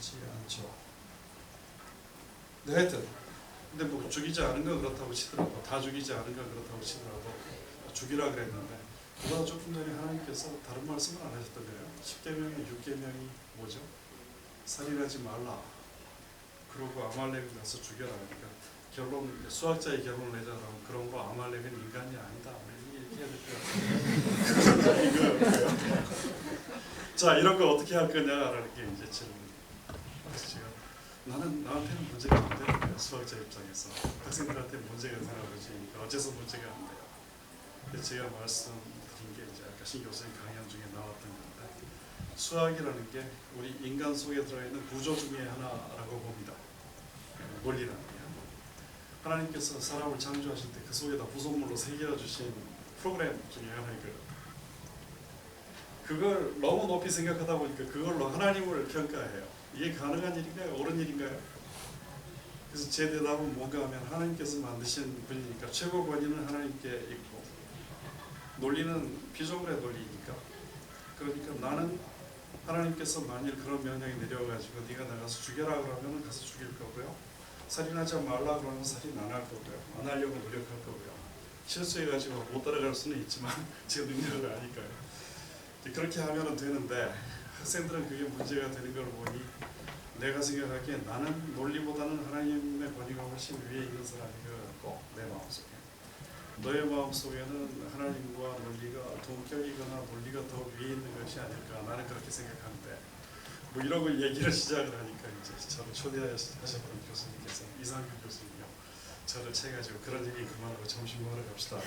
죽이지 않죠. 네, 하여튼 근데 뭐 죽이지 않은 건 그렇다고 치더라도, 다 죽이지 않은 건 그렇다고 치더라도 죽이라 그랬는데 그보다 조금 전에 하나님께서 다른 말씀을 안 하셨던 거예요. 10계명의 6계명이 뭐죠? 살인하지 말라. 그러고 아말렉을 가서 죽여라. 그러니까 결론, 수학자의 결론을 내자면 그런 거 아말렉은 인간이 아니다. 이렇게 해야 될 것 같아요. 자, 이런 거 어떻게 할 거냐라는 게 이제 질문입니다. 그래서 제가 나한테는 문제가 안 되는 거예요. 수학자 입장에서 학생들한테 문제가 생각하시니까 어째서 문제가 안 돼요. 그래서 제가 말씀드린 게 이제 아까 신 교수님 강연 중에 나왔던 건데, 수학이라는 게 우리 인간 속에 들어있는 구조 중에 하나라고 봅니다. 논리라는 게 하나님께서 사람을 창조하실 때 그 속에다 구성물로 새겨주신 프로그램 중에 하나이거든요. 그걸 너무 높이 생각하다 보니까 그걸로 하나님을 평가해요. 이게 가능한 일인가요? 옳은 일인가요? 그래서 제 대답은 뭔가 하면 하나님께서 만드신 분이니까 최고 권위는 하나님께 있고 논리는 피조물의 논리니까, 그러니까 나는 하나님께서 만일 그런 명령이 내려가지고 네가 나가서 죽여라 그러면 가서 죽일 거고요, 살인하지 말라 그러면 살인 안 할 거고요, 안 하려고 노력할 거고요. 실수해가지고 못 따라갈 수는 있지만 제 능력을 아니까요. 그렇게 하면 되는데, 학생들은 그게 문제가 되는 걸 보니 내가 생각하기에 나는 논리보다는 하나님의 권위가 훨씬 위에 있는 사람인 것 같고, 내 마음속에 너의 마음속에는 하나님과 논리가 동격이거나 논리가 더 위에 있는 것이 아닐까, 나는 그렇게 생각하는데, 뭐 이런 걸 얘기를 시작을 하니까 이제 저를 초대하셨던 교수님께서, 이상규 교수님이요, 저를 채가지고 그런 얘기 그만하고 점심 먹으러 갑시다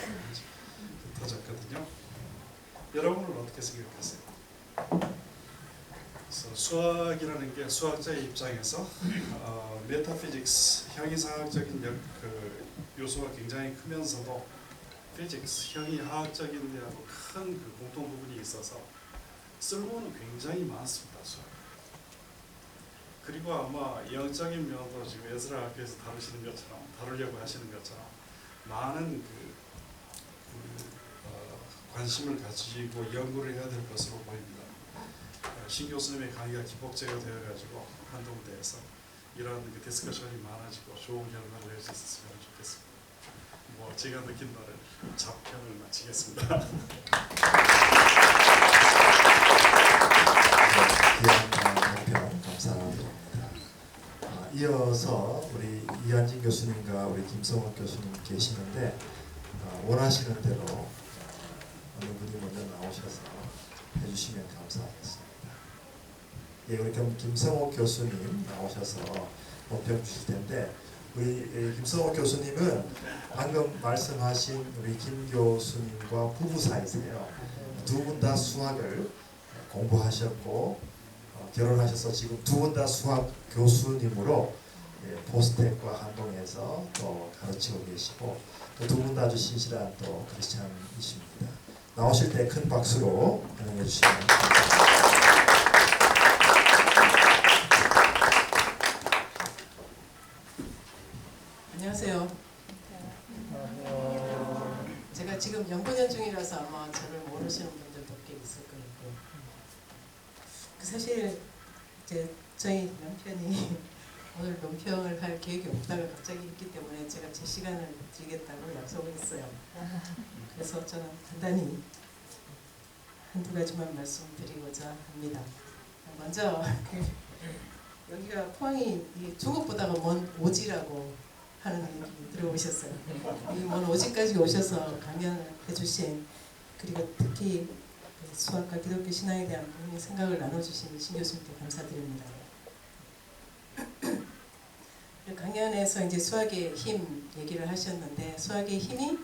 터졌거든요. 여러분은 어떻게 생각하세요? 그래서 수학이라는 게 수학자의 입장에서 메타피직스, 형이상학적인 그 요소가 굉장히 크면서도 피직스, 형이하학적인 데하고 큰 그 공통 부분이 있어서 쓸모는 굉장히 많습니다. 수학. 그리고 아마 영적인 면도 지금 에스라 학교에서 다루시는 것처럼, 다루려고 하시는 것처럼 많은 관심을 가지고 연구를 해야 될 것으로 보입니다. 신 교수님의 강의가 기폭제가 되어가지고 한동대에서 이런 디스커션이 많아지고 좋은 결과를 낼 수 있었으면 좋겠습니다. 뭐 제가 느낀 바를 잡평을 마치겠습니다. 귀한 감사합니다. 이어서 우리 이한진 교수님과 우리 김성욱 교수님 계시는데, 원하시는 대로 어느 분이 먼저 나오셔서 해주시면 감사하겠습니다. 예, 우리 김성욱 교수님 나오셔서 발표 주실 텐데, 우리 김성욱 교수님은 방금 말씀하신 우리 김 교수님과 부부 사이세요. 두 분 다 수학을 공부하셨고 결혼하셔서 지금 두 분 다 수학 교수님으로 포스텍과 한동에서 또 가르치고 계시고, 또 두 분 다 아주 신실한 또 크리스찬이십니다. 나오실 때 큰 박수로 환영해 주시면 감사합니다. 안녕하세요. 제가 지금 연구년 중이라서 아마 저를 모르시는 분들도 꽤 있을 거예요. 사실 이제 저희 남편이 오늘 논평을 할 계획이 없다가 갑자기 있기 때문에 제가 제 시간을 드리겠다고 약속을 했어요. 그래서 저는 간단히 한두 가지만 말씀드리고자 합니다. 먼저 여기가 포항이 중국보다가 먼 오지라고 하는 얘기 들어보셨어요. 이 먼 오지까지 오셔서 강연을 해주신, 그리고 특히 수학과 기독교 신앙에 대한 본인의 생각을 나눠주신 신 교수님께 감사드립니다. 강연에서 이제 수학의 힘 얘기를 하셨는데, 수학의 힘이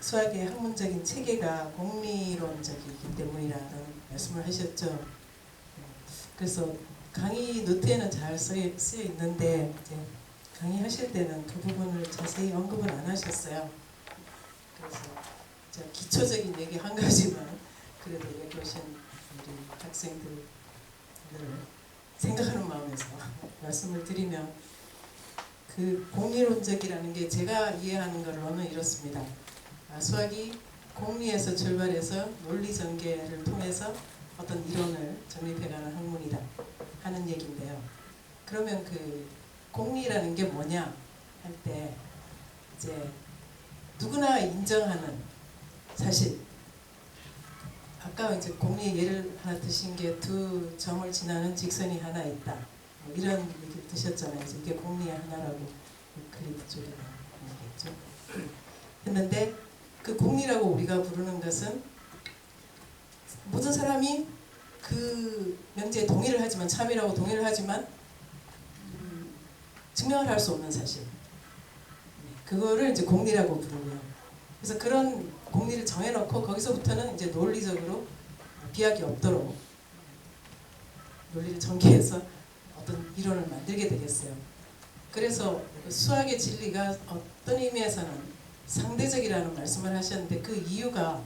수학의 학문적인 체계가 공리론적이기 때문이라는 말씀을 하셨죠. 그래서 강의 노트에는 잘 쓰여 있는데 이제 강의하실 때는 그 부분을 자세히 언급을 안 하셨어요. 그래서 제가 기초적인 얘기 한 가지만 그래도 여기 오신 우리 학생들을 생각하는 마음에서 말씀을 드리면, 그 공리론적이라는 게 제가 이해하는 걸로는 이렇습니다. 수학이 공리에서 출발해서 논리 전개를 통해서 어떤 이론을 정립해가는 학문이다. 그러면 그 공리라는 게 뭐냐 할 때 이제 누구나 인정하는 사실 아까 이제 공리 예를 하나 드신 게 두 점을 지나는 직선이 하나 있다 뭐 이런 얘기를 드셨잖아요. 그래서 이게 공리의 하나라고 유클리드 쪽에 나오겠죠. 했는데 그 공리라고 우리가 부르는 것은 모든 사람이 그 명제에 동의를 하지만 참이라고 동의를 하지만 증명을 할 수 없는 사실 그거를 이제 공리라고 부르고요. 그래서 그런 공리를 정해놓고 거기서부터는 이제 논리적으로 비약이 없도록 논리를 전개해서 어떤 이론을 만들게 되겠어요. 그래서 수학의 진리가 어떤 의미에서는 상대적이라는 말씀을 하셨는데 그 이유가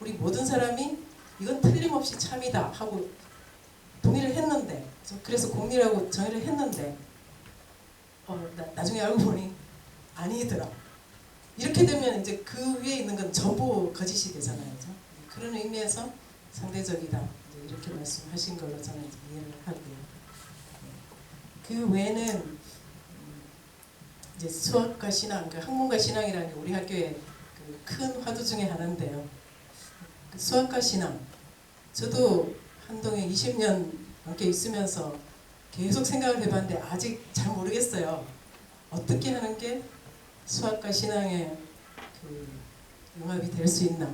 우리 모든 사람이 이건 틀림없이 참이다 하고 동의를 했는데 그래서 공리라고 정의를 했는데 나중에 알고 보니 아니더라. 이렇게 되면 이제 그 위에 있는 건 전부 거짓이 되잖아요. 그죠? 그런 의미에서 상대적이다. 이렇게 말씀하신 걸로 저는 이해를 하고요. 그 외에는 이제 수학과 신앙, 그 학문과 신앙이라는 게 우리 학교의 그 큰 화두 중에 하나인데요. 그 수학과 신앙, 저도 한동에 20년 넘게 있으면서 계속 생각을 해봤는데 아직 잘 모르겠어요. 어떻게 하는 게 수학과 신앙의 그 융합이 될 수 있나.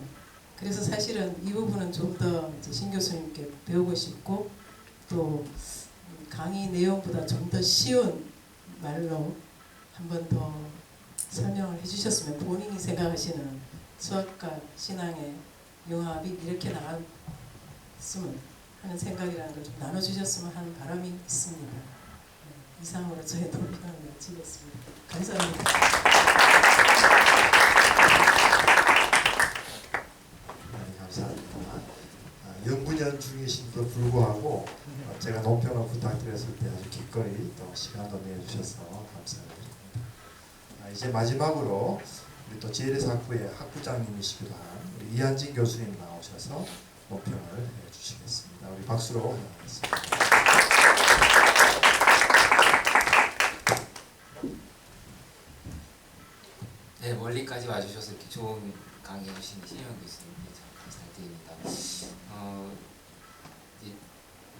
그래서 사실은 이 부분은 좀 더 신 교수님께 배우고 싶고 또 강의 내용보다 좀 더 쉬운 말로 한 번 더 설명을 해주셨으면 본인이 생각하시는 수학과 신앙의 융합이 이렇게 나갔으면 하는 생각이라는 걸 좀 나눠주셨으면 하는 바람이 있습니다. 이상으로 저의 논평을 마치겠습니다. 감사합니다. 네, 감사합니다. 연구년 중이신데도 불구하고 제가 논평을 부탁드렸을 때 아주 기꺼이 또 시간도 내주셔서 감사드립니다. 이제 마지막으로 우리 또 JLS학부의 학부장님이시기도 한 우리 이한진 교수님 나오셔서 논평을 해주시겠습니다. 우리 박수로 환영하겠습니다. 네, 멀리까지 와주셔서 이렇게 좋은 강의 해주신 신영 교수님께 참 감사드립니다.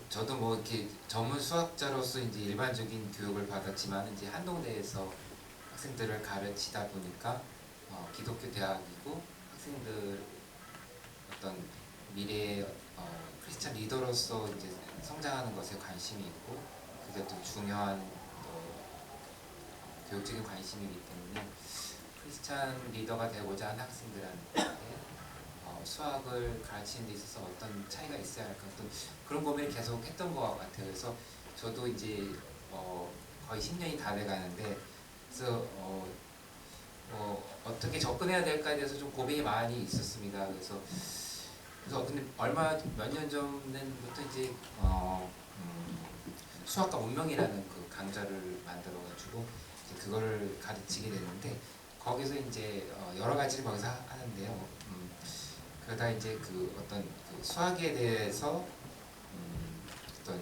저도 뭐 이렇게 전문 수학자로서 이제 일반적인 교육을 받았지만 이제 한동대에서 학생들을 가르치다 보니까 기독교 대학이고 학생들 어떤 미래의 크리스찬 리더로서 이제 성장하는 것에 관심이 있고 그게 또 중요한 교육적인 관심이기 때문에 크리스찬 리더가 되고자 하는 학생들한테 수학을 가르치는 데 있어서 어떤 차이가 있어야 할까 어떤 그런 고민을 계속 했던 것 같아요. 그래서 저도 이제 거의 10년이 다 돼가는데 그래서 어떻게 접근해야 될까에 대해서 좀 고민이 많이 있었습니다. 그래서 근데 몇 년 전부터 이제 수학과 문명이라는 그 강좌를 만들어가지고 이제 그거를 가르치게 됐는데 거기서 이제 여러 가지를 거기서 하는데요. 그러다 이제 그 어떤 그 수학에 대해서 어떤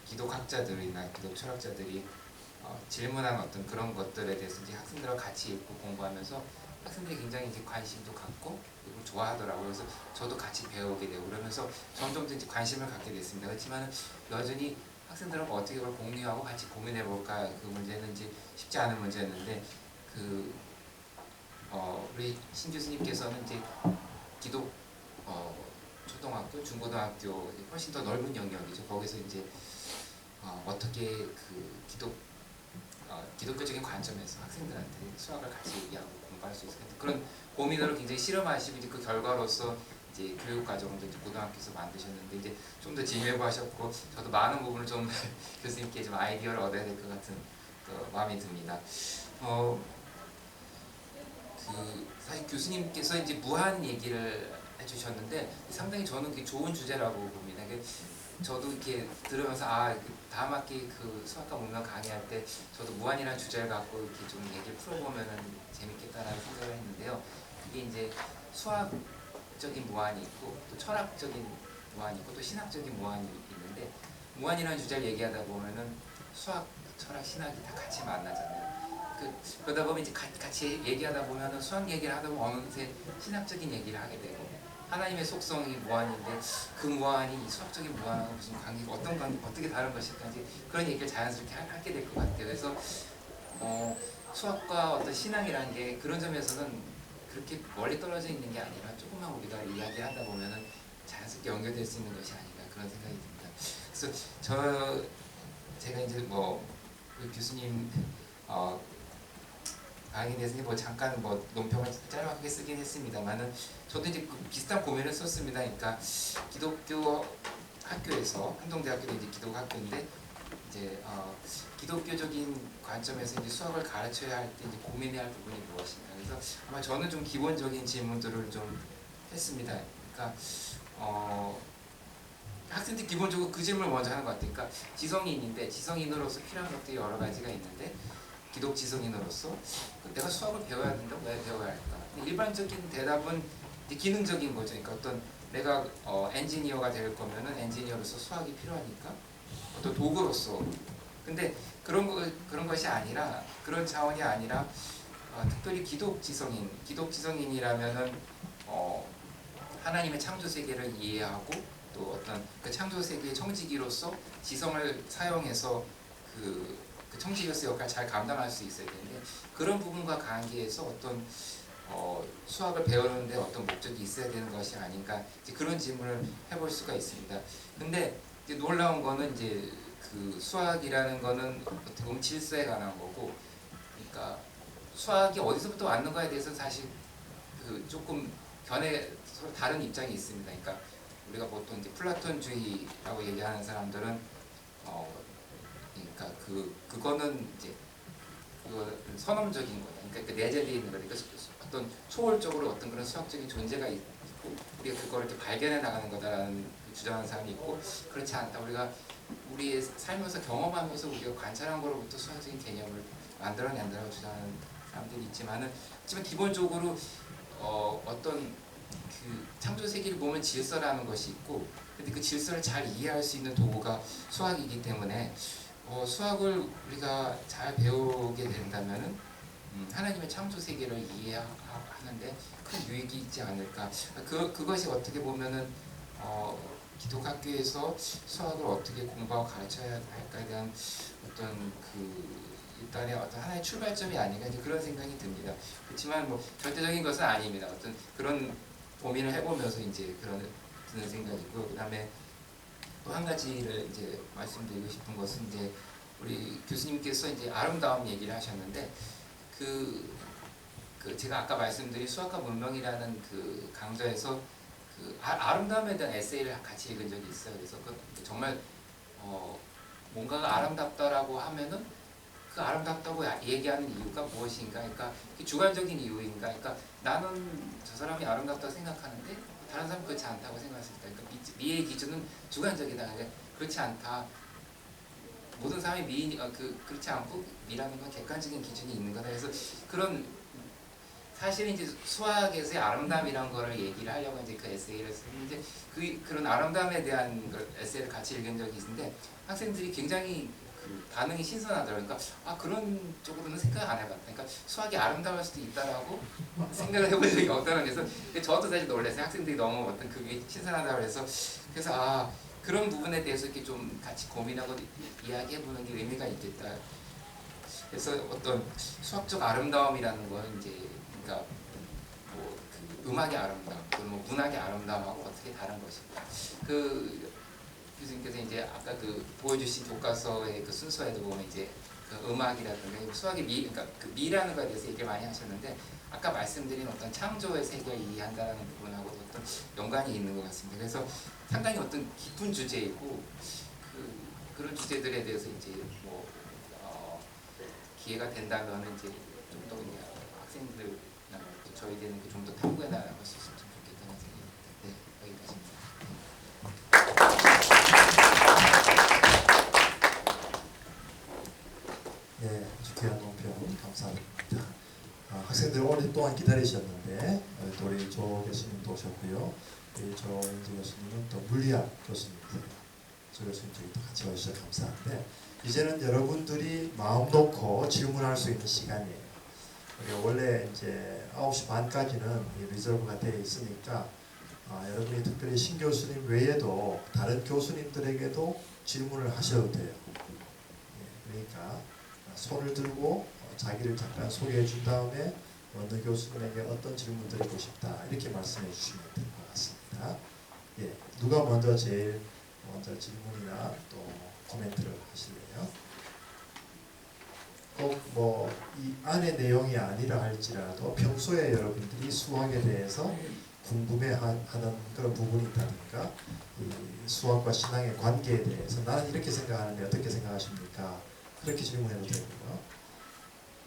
기독학자들이나 기독 철학자들이 질문한 어떤 그런 것들에 대해서 이제 학생들과 같이 읽고 공부하면서 학생들이 굉장히 이제 관심도 갖고 그리고 좋아하더라고요. 그래서 저도 같이 배우게 되고 그러면서 점점 더 이제 관심을 갖게 됐습니다. 그렇지만 여전히 학생들하고 어떻게 그걸 공유하고 같이 고민해 볼까 그 문제는 이제 쉽지 않은 문제였는데 우리 신 교수님께서는 이제 기독 초등학교, 중고등학교 훨씬 더 넓은 영역이죠. 거기서 이제 어떻게 그 기독교적인 관점에서 학생들한테 수학을 같이 얘기하고 공부할 수 있을까 그런 고민으로 굉장히 실험하시고 이제 그 결과로서 이제 교육 과정도 이제 고등학교에서 만드셨는데 이제 좀 더 진일보하셨고 저도 많은 부분을 좀 교수님께 좀 아이디어를 얻어야 될 것 같은 마음이 듭니다. 사실 교수님께서 이제 무한 얘기를 해주셨는데 상당히 저는 그게 좋은 주제라고 봅니다. 저도 이렇게 들으면서 다음 학기 그 수학과 문명 강의할 때 저도 무한이라는 주제를 갖고 이렇게 좀 얘기를 풀어보면은 재밌겠다라는 생각을 했는데요. 그게 이제 수학적인 무한이 있고 또 철학적인 무한이 있고 또 신학적인 무한이 있는데 무한이라는 주제를 얘기하다 보면은 수학, 철학, 신학이 다 같이 만나잖아요. 그러다 보면 이제 같이 얘기하다 보면은 수학 얘기를 하다 보면 어느새 신학적인 얘기를 하게 되고 하나님의 속성이 무한인데 그 무한이 이 수학적인 무한하고 무슨 관계가 어떤 관계 어떻게 다른 것일까지 그런 얘기를 자연스럽게 하게 될 것 같아요. 그래서 수학과 어떤 신앙이라는 게 그런 점에서는 그렇게 멀리 떨어져 있는 게 아니라 조금만 우리가 이야기하다 보면은 자연스럽게 연결될 수 있는 것이 아닌가 그런 생각이 듭니다. 그래서 제가 이제 그 교수님 강의에 대해서 뭐 잠깐 논평을 짧게 쓰긴 했습니다만은 저도 이제 비슷한 고민을 썼습니다. 그러니까 기독교 학교에서 한동대학교도 이제 기독 학교인데 이제 기독교적인 관점에서 이제 수학을 가르쳐야 할 때 이제 고민해야 할 부분이 무엇인가. 그래서 아마 저는 좀 기본적인 질문들을 좀 했습니다. 그러니까 학생들이 기본적으로 그 질문을 먼저 하는 것 같아요. 그러니까 지성인인데 지성인으로서 필요한 것들이 여러 가지가 있는데 기독 지성인으로서 내가 수학을 배워야 된다. 왜 배워야 할까? 일반적인 대답은 이제 기능적인 거죠. 그러니까 어떤 내가 엔지니어가 될 거면은 엔지니어로서 수학이 필요하니까 어떤 도구로서. 근데 그런 것이 아니라 그런 차원이 아니라 특별히 기독 지성인이라면은 하나님의 창조 세계를 이해하고 또 어떤 그 창조 세계의 청지기로서 지성을 사용해서 그 청지기로서 역할을 잘 감당할 수 있어야 되는데 그런 부분과 관계에서 어떤 수학을 배우는데 어떤 목적이 있어야 되는 것이 아닌가 이제 그런 질문을 해볼 수가 있습니다. 근데 이제 놀라운 거는 이제 그 수학이라는 거는 어떻게 보면 질서에 관한 거고, 그러니까 수학이 어디서부터 왔는가에 대해서 사실 그 조금 서로 다른 입장이 있습니다. 그러니까 우리가 보통 이제 플라톤주의라고 얘기하는 사람들은 그러니까 그거는 이제 그거 선험적인 거다. 그러니까 내재되어 있는 거다. 그러니까 어떤 초월적으로 어떤 그런 수학적인 존재가 있고 우리가 그거를 이렇게 발견해 나가는 거다라는 주장하는 사람이 있고 그렇지 않다. 우리가 우리의 살면서 경험하면서 우리가 관찰한 거로부터 수학적인 개념을 만들어낸다고 주장하는 사람들이 있지만 기본적으로 어떤 그 창조 세계를 보면 질서라는 것이 있고, 근데 그 질서를 잘 이해할 수 있는 도구가 수학이기 때문에 수학을 우리가 잘 배우게 된다면은 하나님의 창조 세계를 이해하는데 큰 유익이 있지 않을까. 그것이 어떻게 보면은 기독학교에서 수학을 어떻게 공부하고 가르쳐야 할까에 대한 어떤 일단의 어떤 하나의 출발점이 아닌가 이제 그런 생각이 듭니다. 그렇지만 절대적인 것은 아닙니다. 어떤 그런 고민을 해보면서 이제 드는 생각이고요. 그다음에 또 한 가지를 이제 말씀드리고 싶은 것은 이제 우리 교수님께서 이제 아름다움 얘기를 하셨는데 제가 아까 말씀드린 수학과 문명이라는 그 강좌에서 아름다움에 대한 에세이를 같이 읽은 적이 있어요. 그래서 정말 뭔가가 아름답다라고 하면은 그 아름답다고 얘기하는 이유가 무엇인가? 그러니까 주관적인 이유인가? 그러니까 나는 저 사람이 아름답다고 생각하는데 다른 사람은 그렇지 않다고 생각했을 때, 그러니까 미의 기준은 주관적이다. 그렇지 않다. 모든 사람이 그렇지 않고 미라는 건 객관적인 기준이 있는 거다. 그래서 그런 사실은 이제 수학에서의 아름다움이란 거를 얘기를 하려고 이제 그 에세이를 쓰는데 그런 아름다움에 대한 에세이를 같이 읽은 적이 있는데 학생들이 굉장히 반응이 신선하더라고요. 그러니까 그런 쪽으로는 생각 안 해봤다. 그러니까 수학이 아름다울 수도 있다라고 생각을 해본 적이 없다는 데서 저도 사실 놀랐어요. 학생들이 너무 어떤 그게 신선하다고 해서 그런 부분에 대해서 이렇게 좀 같이 고민하고 이야기해보는 게 의미가 있겠다. 그래서 어떤 수학적 아름다움이라는 건 이제 그러니까 음악의 아름다움, 문학의 아름다움하고 어떻게 다른 것인가. 교수님께서 이제 아까 보여주신 교과서의 그 순서에도 보면 이제 음악이라든가 수학의 그러니까 미라는 거에 대해서 얘기를 많이 하셨는데 아까 말씀드린 어떤 창조의 세계를 이해한다는 부분하고 어떤 연관이 있는 것 같습니다. 그래서 상당히 어떤 깊은 주제이고 그런 주제들에 대해서 이제 기회가 된다면 이제 좀 더 학생들 저희들은 좀 더 탐구해 나갈 수 있으면 좋겠다는 생각입니다. 네, 여기까지입니다. 네, 유쾌한 논평 감사합니다. 학생들 오랫동안 기다리셨는데 또 우리 조 교수님도 오셨고요. 우리 조인재 교수님은 또 물리학 교수님이세요. 조 교수님 저희 또 같이 와주셔서 감사한데 이제는 여러분들이 마음 놓고 질문할 수 있는 시간이에요. 원래 이제 9시 반까지는 리저브가 되어 있으니까 여러분이 특별히 신 교수님 외에도 다른 교수님들에게도 질문을 하셔도 돼요. 그러니까 손을 들고 자기를 잠깐 소개해 준 다음에 어느 교수님에게 어떤 질문 드리고 싶다 이렇게 말씀해 주시면 될 것 같습니다. 누가 먼저 제일 먼저 질문이나 또 코멘트를 하실래요? 꼭 뭐 이 안의 내용이 아니라 할지라도 평소에 여러분들이 수학에 대해서 궁금해하는 그런 부분이 있다든가 이 수학과 신앙의 관계에 대해서 나는 이렇게 생각하는데 어떻게 생각하십니까? 그렇게 질문해도 되고요.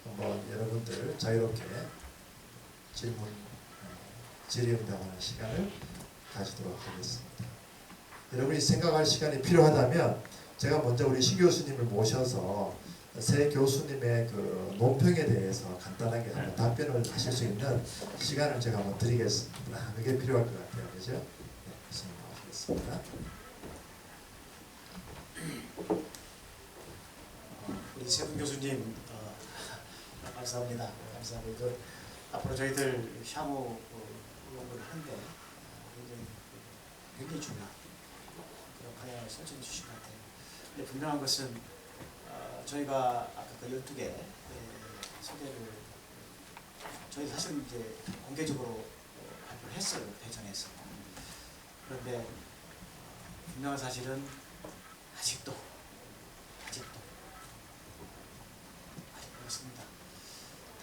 한번 여러분들 자유롭게 질문 질의응답하는 시간을 가지도록 하겠습니다. 여러분이 생각할 시간이 필요하다면 제가 먼저 우리 신 교수님을 모셔서 새 교수님의 그 논평에 대해서 간단하게 한번 답변을 하실 수 있는 시간을 제가 한번 드리겠습니다. 그게 필요할 것 같아요. 그죠? 네, 교수님 나오시겠습니다. 우리 세분 교수님 감사합니다. 감사합니다. 앞으로 저희들 샤무 연구를 하는데 굉장히 중요한 그런 방향을 설정해 주신 것 같아요. 근데 분명한 것은 저희가 아까 그 12개 소개를 저희 사실 이제 공개적으로 발표를 했어요. 대전에서. 그런데 분명한 사실은 아직도 그렇습니다.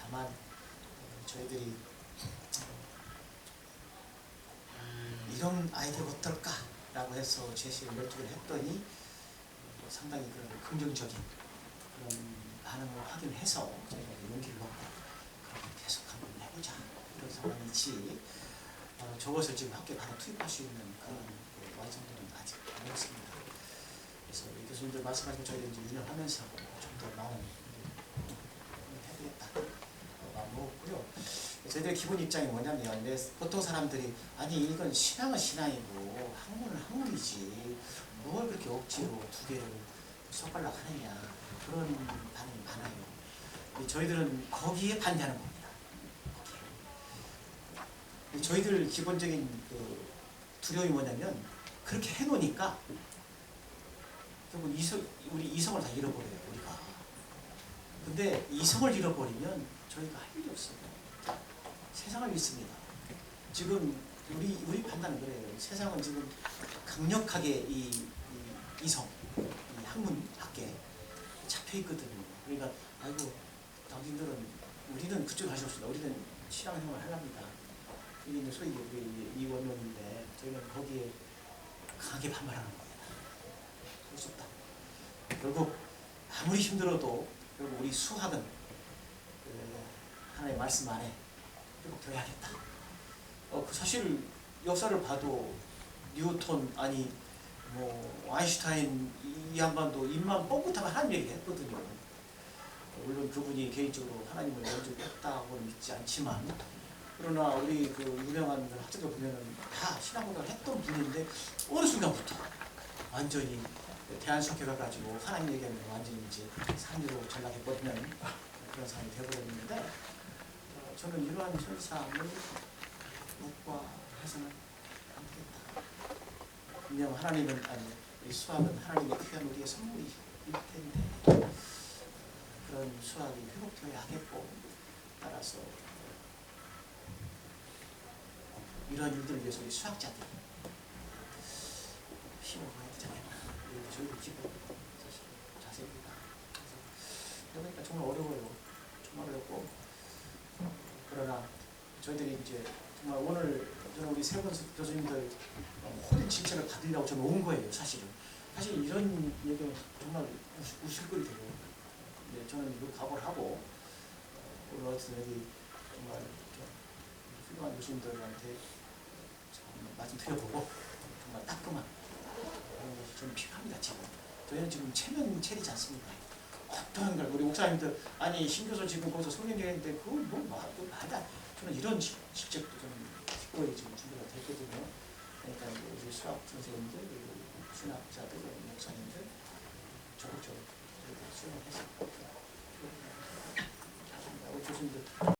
다만 저희들이 이런 아이디어가 어떨까라고 해서 제시를 12개를 했더니 상당히 그런 긍정적인 그런 반응을 확인해서 저희가 용기를 얻고 그럼 계속 한번 해보자 이런 상황이지 저것을 지금 학교에 바로 투입할 수 있는 그런 완성도는 아직 안 됐습니다. 그래서 이 교수님들 말씀하신 저희가 이제 운영하면서 좀 더 많은 해야겠다 마음 먹었고요. 저희들의 기본 입장이 뭐냐면 보통 사람들이 아니 이건 신앙은 신앙이고 학문은 학문이지 뭘 그렇게 억지로 두 개를 섞으려고 하느냐 그런 반응이 많아요. 저희들은 거기에 반대하는 겁니다. 저희들 기본적인 그 두려움이 뭐냐면 그렇게 해놓으니까 결국 우리 이성을 다 잃어버려요. 우리가. 근데 이성을 잃어버리면 저희가 할 일이 없어요. 세상을 믿습니다. 지금 우리 판단은 그래요. 세상은 지금 강력하게 이 이성, 이 학문 학계에 잡혀 있거든요. 그러니까 아이고 당신들은 우리는 그쪽 할 수 없습니다. 우리는 신앙생활 하랍니다. 이게 이제 소위 우리 이 원론인데 저희는 거기에 강하게 반발하는 겁니다. 그럴 수 없다. 결국 아무리 힘들어도 결국 우리 수학은 하나님의 말씀 안에 회복되어야겠다. 사실 역사를 봐도 뉴턴 아니 뭐 아인슈타인 이 양반도 입만 뻥긋하면 하나님 얘기 했거든요. 물론 그분이 개인적으로 하나님을 먼저 했다고는 믿지 않지만 그러나 우리 그 유명한 학자들 보면은 다 신앙고백을 했던 분인데 어느 순간부터 완전히 대한수학회 가가지고 하나님 얘기하면 완전히 이제 산으로 전락해버리는 그런 상황이 되어버렸는데 저는 이러한 현상을 묵과해서는 안 되겠다. 분명 하나님은 아니 이 수학은 하나님의 귀한 우리의 선물일 텐데 그런 수학이 회복되어야 하겠고 따라서 이런 일들을 위해서 우리 수학자들이 힘을 보여야 되잖아요. 저희도 기본 자세입니다. 그러니까 정말 어려워요. 정말 어렵고 그러나 저희들이 이제 정말 오늘 저는 우리 세 분 교수님들 호된 칭찬을 받으려고 저는 온 거예요. 사실은 사실 이런 얘기는 정말 우스갯거리 되고 저는 이거 각오를 하고 오늘 어쨌든 여기 정말 훌륭한 교수님들한테 말씀 드려보고 정말 따끔한 좀 필요합니다. 지금 저희는 지금 체면 체리지 않습니다. 어떤 걸 우리 목사님들 아니 신교수 지금 거기서 성경했는데 그걸 뭐 말다 저는 이런 직책도 좀 기꺼이 지금 준비가 됐거든요. 그러니까 우리 수학 선생님들 그리고 신학자들 목사님들 적극적으로 말씀을 했습니다. 우리 교수님들